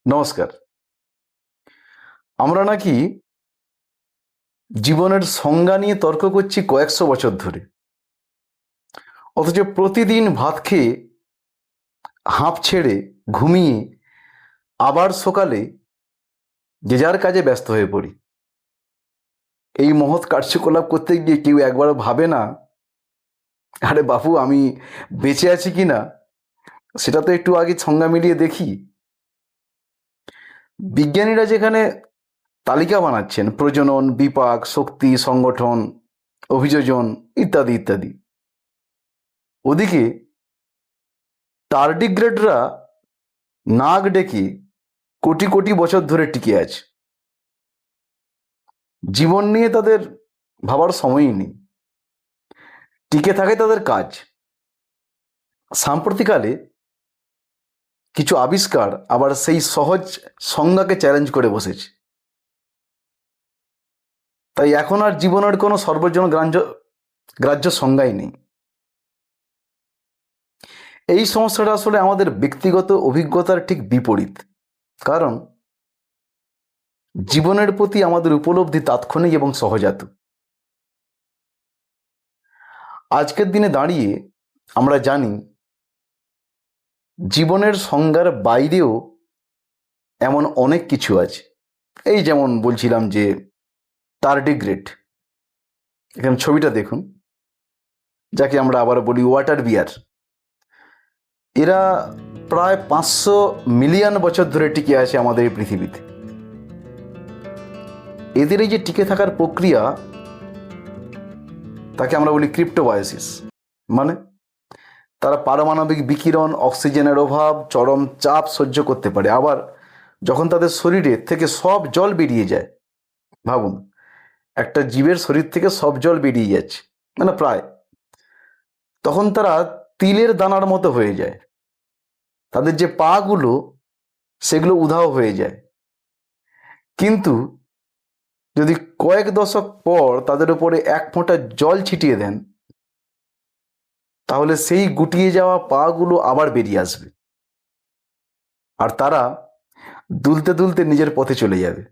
নমস্কার। আমরা নাকি জীবনের সংজ্ঞা নিয়ে তর্ক করছি কয়েকশো বছর ধরে, অথচ প্রতিদিন ভাত খেয়ে হাঁপ ছেড়ে ঘুমিয়ে আবার সকালে যে যার কাজে ব্যস্ত হয়ে পড়ি। এই মহৎ কার্যকলাপ করতে গিয়ে কেউ একবারও ভাবে না, আরে বাপু, আমি বেঁচে আছি কি না সেটা তো একটু আগে সংজ্ঞা মিলিয়ে দেখি। বিজ্ঞানীরা যেখানে তালিকা বানাচ্ছেন প্রজনন, বিপাক, শক্তি, সংগঠন, অভিযোজন ইত্যাদি ইত্যাদি, ওদিকে টার্ডিগ্রেডরা নাক ডেকে কোটি কোটি বছর ধরে টিকে আছে। জীবন নিয়ে তাদের ভাবার সময়ই নেই, টিকে থাকে তাদের কাজ। সাম্প্রতিককালে কিছু আবিষ্কার আবার সেই সহজ সংজ্ঞাকে চ্যালেঞ্জ করে বসেছে। তাই এখন আর জীবনের কোনো সর্বজন গ্রাহ্য সংজ্ঞাই নেই। এই সমস্যাটা আসলে আমাদের ব্যক্তিগত অভিজ্ঞতার ঠিক বিপরীত। কারণ জীবনের প্রতি আমাদের উপলব্ধি তাৎক্ষণিক এবং সহজাত। আজকের দিনে দাঁড়িয়ে আমরা জানি জীবনের সংজ্ঞার বাইরেও এমন অনেক কিছু আছে। এই যেমন বলছিলাম যে টার্ডিগ্রেড, এখানে ছবিটা দেখুন, যাকে আমরা আবার বলি ওয়াটার বিয়ার। এরা প্রায় 500 মিলিয়ন বছর ধরে টিকে আছে আমাদের এই পৃথিবীতে। এদের এই যে টিকে থাকার প্রক্রিয়া, তাকে আমরা বলি ক্রিপ্টোবায়োসিস। মানে তারা পারমাণবিক বিকিরণ, অক্সিজেনের অভাব, চরম চাপ সহ্য করতে পারে। আবার যখন তাদের শরীরে থেকে সব জল বেরিয়ে যায়, ভাবুন একটা জীবের শরীর থেকে সব জল বেরিয়ে যাচ্ছে, মানে প্রায়, তখন তারা তিলের দানার মতো হয়ে যায়। তাদের যে পাগুলো সেগুলো উধাও হয়ে যায়। কিন্তু যদি কয়েক দশক পর তাদের উপরে এক ফোঁটা জল ছিটিয়ে দেন, তাহলে সেই গুটিয়ে যাওয়া পাগুলো আবার বেরিয়ে আসবে, আর তারা দুলতে দুলতে নিজের পথে চলে যাবে।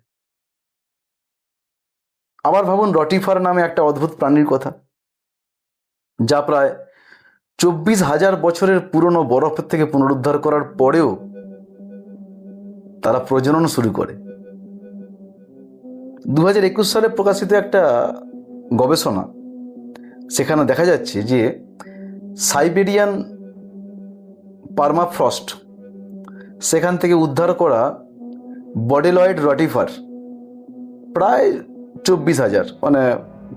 আবার ভাবুন রটিফার নামে একটা অদ্ভুত প্রাণীর কথা, যা প্রায় 24,000 বছরের পুরনো বরফের থেকে পুনরুদ্ধার করার পরেও তারা প্রজনন শুরু করে। 2021 সালে প্রকাশিত একটা গবেষণা, সেখানে দেখা যাচ্ছে যে সাইবেরিয়ান পার্মাফ্রস্ট, সেখান থেকে উদ্ধার করা বডেলয়েড রটিফার প্রায় 24,000, মানে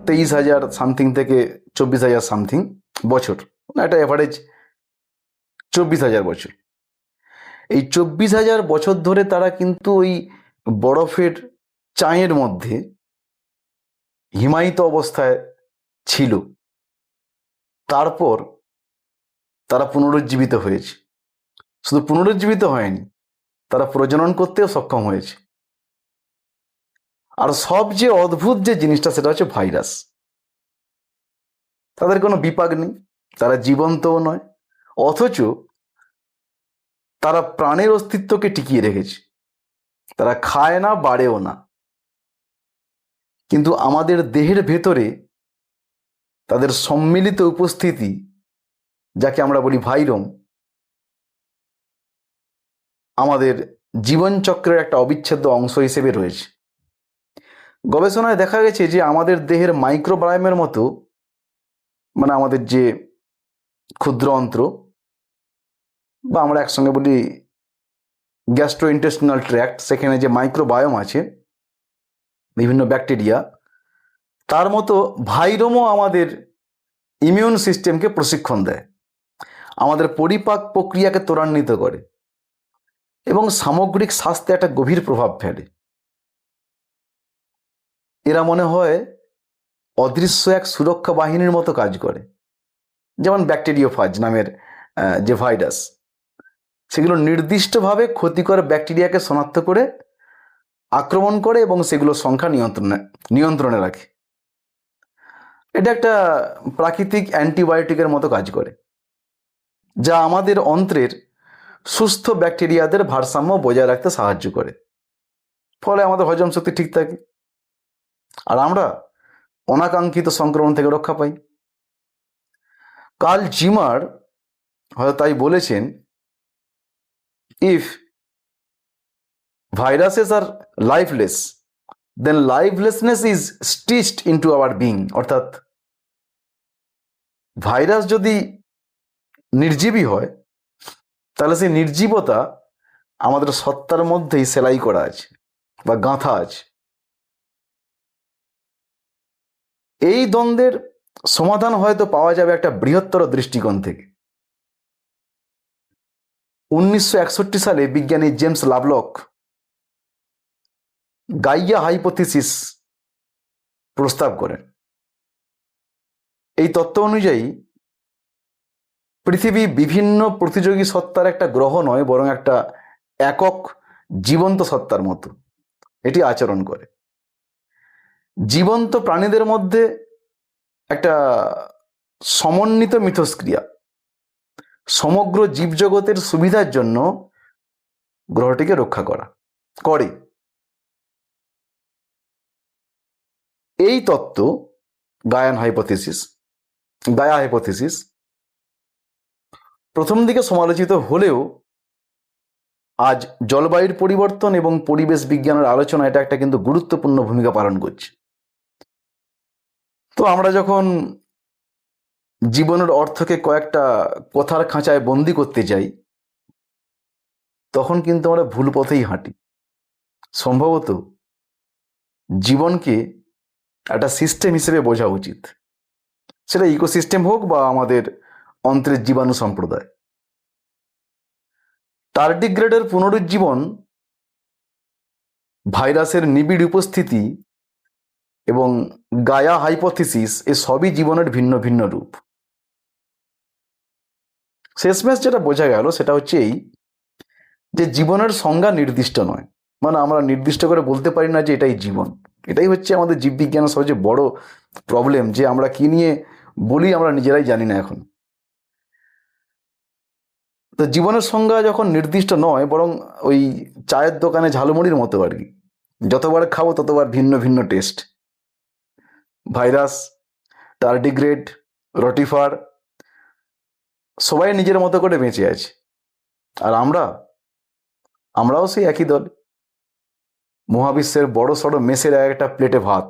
23,000 সামথিং থেকে 24,000 সামথিং বছর, মানে একটা অ্যাভারেজ 24,000 বছর। এই 24,000 বছর ধরে তারা কিন্তু ওই বরফের চাঁয়ের মধ্যে হিমায়িত অবস্থায় ছিল। তারপর তারা পুনরুজ্জীবিত হয়েছে। শুধু পুনরুজ্জীবিত হয়নি, তারা প্রজনন করতেও সক্ষম হয়েছে। আর সবচেয়ে অদ্ভুত যে জিনিসটা, সেটা হচ্ছে ভাইরাস। তাদের কোনো বিপাক নেই, তারা জীবন্তও নয়, অথচ তারা প্রাণের অস্তিত্বকে টিকিয়ে রেখেছে। তারা খায় না, বাড়েও না, কিন্তু আমাদের দেহের ভেতরে তাদের সম্মিলিত উপস্থিতি, যাকে আমরা বলি ভাইরম, আমাদের জীবনচক্রের একটা অবিচ্ছেদ্য অংশ হিসেবে রয়েছে। গবেষণায় দেখা গেছে যে আমাদের দেহের মাইক্রোবায়োমের মতো, মানে আমাদের যে ক্ষুদ্র অন্ত্র, বা আমরা একসঙ্গে বলি গ্যাস্ট্রোইন্টেস্টিনাল ট্র্যাক্ট, সেখানে যে মাইক্রোবায়োম আছে, বিভিন্ন ব্যাকটেরিয়া, তার মতো ভাইরমও আমাদের ইমিউন সিস্টেমকে প্রশিক্ষণ দেয়, আমাদের পরিপাক প্রক্রিয়াকে ত্বরান্বিত করে এবং সামগ্রিক স্বাস্থ্যে একটা গভীর প্রভাব ফেলে। এরা মনে হয় অদৃশ্য এক সুরক্ষা বাহিনীর মতো কাজ করে। যেমন ব্যাকটেরিওফাজ নামের যে ভাইরাস, সেগুলো নির্দিষ্টভাবে ক্ষতিকর ব্যাকটেরিয়াকে শনাক্ত করে আক্রমণ করে এবং সেগুলোর সংখ্যা নিয়ন্ত্রণে রাখে। এটা একটা প্রাকৃতিক অ্যান্টিবায়োটিকের মতো কাজ করে, যা আমাদের অন্ত্রের সুস্থ ব্যাকটেরিয়াদের ভারসাম্য বজায় রাখতে সাহায্য করে, ফলে আমাদের হজম শক্তি ঠিক থাকে আর আমরা অনাকাঙ্ক্ষিত সংক্রমণ থেকে রক্ষা পাই। কার্ল জিমার হয়তো তাই বলেছেন, if viruses are lifeless then lifelessness is stitched into our being. অর্থাৎ ভাইরাস যদি নির্জীবী হয় তাহলে সেই নির্জীবতা আমাদের সত্তার মধ্যেই সেলাই করা আছে বা গাঁথা আছে। এই দ্বন্দ্বের সমাধান হয়তো পাওয়া যাবে একটা বৃহত্তর দৃষ্টিকোণ থেকে। 1961 সালে বিজ্ঞানী জেমস লাভলক গাইয়া হাইপোথিসিস প্রস্তাব করেন। এই তত্ত্ব অনুযায়ী পৃথিবী বিভিন্ন প্রতিযোগী সত্তার একটা গ্রহ নয়, বরং একটা একক জীবন্ত সত্তার মতো এটি আচরণ করে। জীবন্ত প্রাণীদের মধ্যে একটা সমন্বিত মিথস্ক্রিয়া সমগ্র জীবজগতের সুবিধার জন্য গ্রহটিকে রক্ষা করে। এই তত্ত্ব গায়া হাইপোথিসিস প্রথম দিকে সমালোচিত হলেও আজ জলবায়ুর পরিবর্তন এবং পরিবেশ বিজ্ঞানের আলোচনা এটা একটা কিন্তু গুরুত্বপূর্ণ ভূমিকা পালন করছে। তো আমরা যখন জীবনের অর্থকে কয়েকটা কথার খাঁচায় বন্দি করতে যাই তখন কিন্তু আমরা ভুল পথেই হাঁটি। সম্ভবত জীবনকে একটা সিস্টেম হিসেবে বোঝা উচিত, সেটা ইকোসিস্টেম হোক বা আমাদের অন্ত্রের জীবাণু সম্প্রদায়। টার্ডিগ্রেডের পুনরুজ্জীবন, ভাইরাসের নিবিড় উপস্থিতি এবং গায়া হাইপোথিসিস এ সবই জীবনের ভিন্ন ভিন্ন রূপ। শেষমেশ যেটা বোঝা গেল সেটা হচ্ছে এই যে জীবনের সংজ্ঞা নির্দিষ্ট নয়, মানে আমরা নির্দিষ্ট করে বলতে পারি না যে এটাই জীবন। এটাই হচ্ছে আমাদের জীববিজ্ঞানের সবচেয়ে বড় প্রবলেম, যে আমরা কি নিয়ে বলি আমরা নিজেরাই জানি না এখন। তো জীবনের সংজ্ঞা যখন নির্দিষ্ট নয়, বরং ওই চায়ের দোকানে ঝালমুড়ির মতো আর কি, যতবার খাবো ততবার ভিন্ন ভিন্ন টেস্ট। ভাইরাস, টার্ডিগ্রেড, রটিফার সবাই নিজের মতো করে বেঁচে আছে, আর আমরাও সেই একই দল, মহাবিশ্বের বড় সড়ো মেসের একটা প্লেটে ভাত।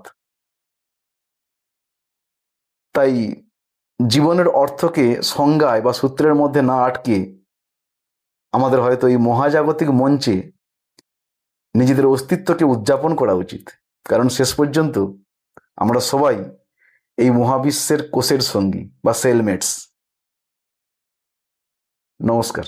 তাই জীবনের অর্থকে সংজ্ঞায় বা সূত্রের মধ্যে না আটকে আমাদের হয়তো এই মহাজাগতিক মঞ্চে নিজেদের অস্তিত্বকে উদযাপন করা উচিত, কারণ শেষ পর্যন্ত আমরা সবাই এই মহাবিশ্বের কোষের সঙ্গী বা সেলমেটস। নমস্কার।